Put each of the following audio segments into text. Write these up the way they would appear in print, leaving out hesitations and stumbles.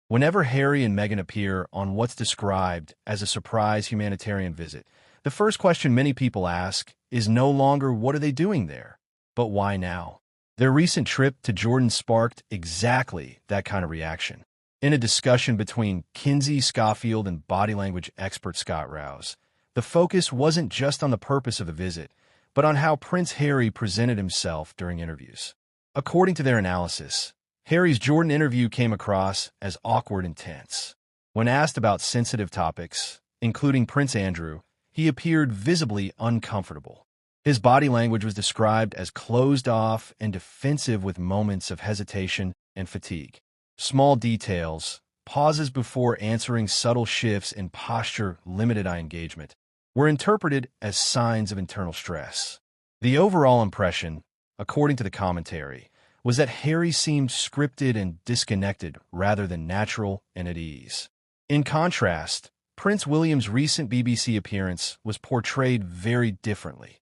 Whenever Harry and Meghan appear on what's described as a surprise humanitarian visit, the first question many people ask is no longer what are they doing there, but why now? Their recent trip to Jordan sparked exactly that kind of reaction. In a discussion between Kinsey Schofield and body language expert Scott Rouse, the focus wasn't just on the purpose of the visit, but on how Prince Harry presented himself during interviews. According to their analysis, Harry's Jordan interview came across as awkward and tense. When asked about sensitive topics, including Prince Andrew, he appeared visibly uncomfortable. His body language was described as closed off and defensive with moments of hesitation and fatigue. Small details, pauses before answering, subtle shifts in posture, limited eye engagement, were interpreted as signs of internal stress. The overall impression, according to the commentary, was that Harry seemed scripted and disconnected rather than natural and at ease. In contrast, Prince William's recent BBC appearance was portrayed very differently.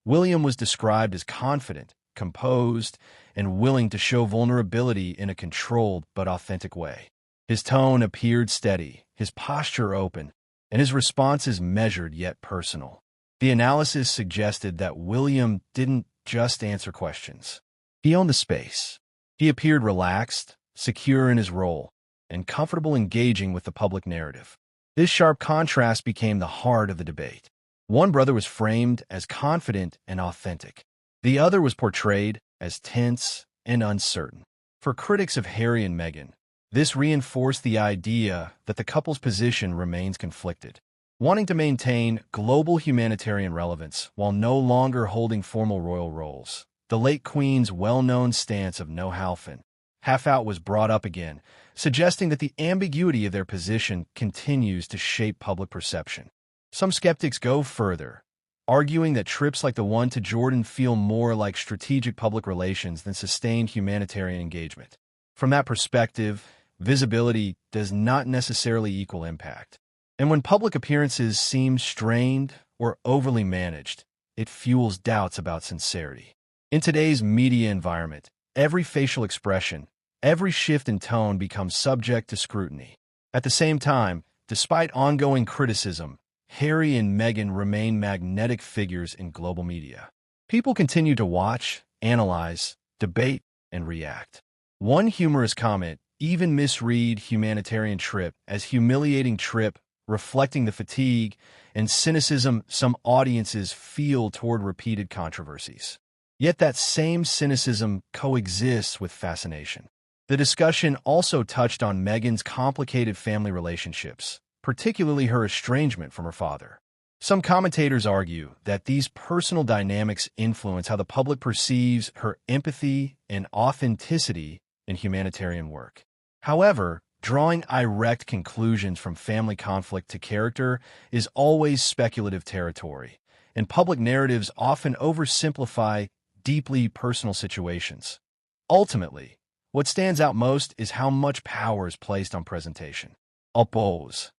William was described as confident, composed, and willing to show vulnerability in a controlled but authentic way. His tone appeared steady, his posture open, and his responses measured yet personal. The analysis suggested that William didn't just answer questions. He owned the space. He appeared relaxed, secure in his role, and comfortable engaging with the public narrative. This sharp contrast became the heart of the debate. One brother was framed as confident and authentic. The other was portrayed as tense and uncertain. For critics of Harry and Meghan, this reinforced the idea that the couple's position remains conflicted. Wanting to maintain global humanitarian relevance while no longer holding formal royal roles, the late Queen's well-known stance of no half out was brought up again, suggesting that the ambiguity of their position continues to shape public perception. Some skeptics go further, arguing that trips like the one to Jordan feel more like strategic public relations than sustained humanitarian engagement. From that perspective, visibility does not necessarily equal impact. And when public appearances seem strained or overly managed, it fuels doubts about sincerity. In today's media environment, every facial expression, every shift in tone becomes subject to scrutiny. At the same time, despite ongoing criticism, Harry and Meghan remain magnetic figures in global media. People continue to watch, analyze, debate, and react. One humorous comment even misread humanitarian trip as humiliating trip, reflecting the fatigue and cynicism some audiences feel toward repeated controversies. Yet that same cynicism coexists with fascination. The discussion also touched on Meghan's complicated family relationships, particularly her estrangement from her father. Some commentators argue that these personal dynamics influence how the public perceives her empathy and authenticity in humanitarian work. However, drawing direct conclusions from family conflict to character is always speculative territory, and public narratives often oversimplify deeply personal situations. Ultimately, what stands out most is how much power is placed on presentation. Oppose.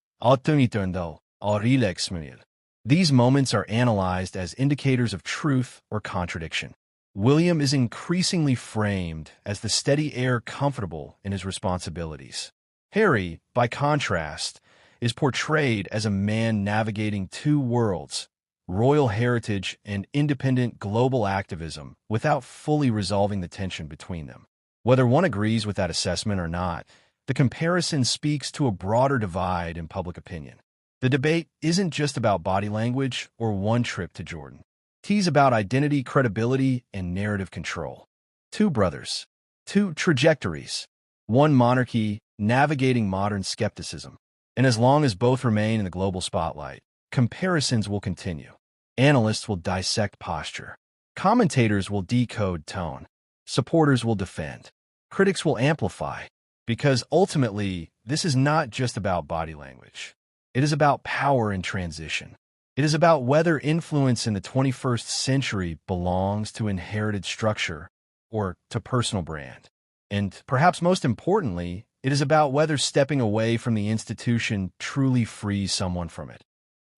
These moments are analyzed as indicators of truth or contradiction. William is increasingly framed as the steady heir comfortable in his responsibilities. Harry, by contrast, is portrayed as a man navigating two worlds, royal heritage and independent global activism, without fully resolving the tension between them. Whether one agrees with that assessment or not, the comparison speaks to a broader divide in public opinion. The debate isn't just about body language or one trip to Jordan. It's about identity, credibility, and narrative control. Two brothers, two trajectories, one monarchy navigating modern skepticism. And as long as both remain in the global spotlight, comparisons will continue. Analysts will dissect posture. Commentators will decode tone. Supporters will defend. Critics will amplify. Because ultimately, this is not just about body language. It is about power in transition. It is about whether influence in the 21st century belongs to inherited structure or to personal brand. And perhaps most importantly, it is about whether stepping away from the institution truly frees someone from it,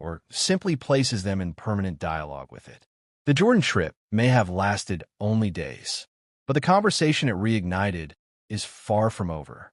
or simply places them in permanent dialogue with it. The Jordan trip may have lasted only days, but the conversation it reignited is far from over.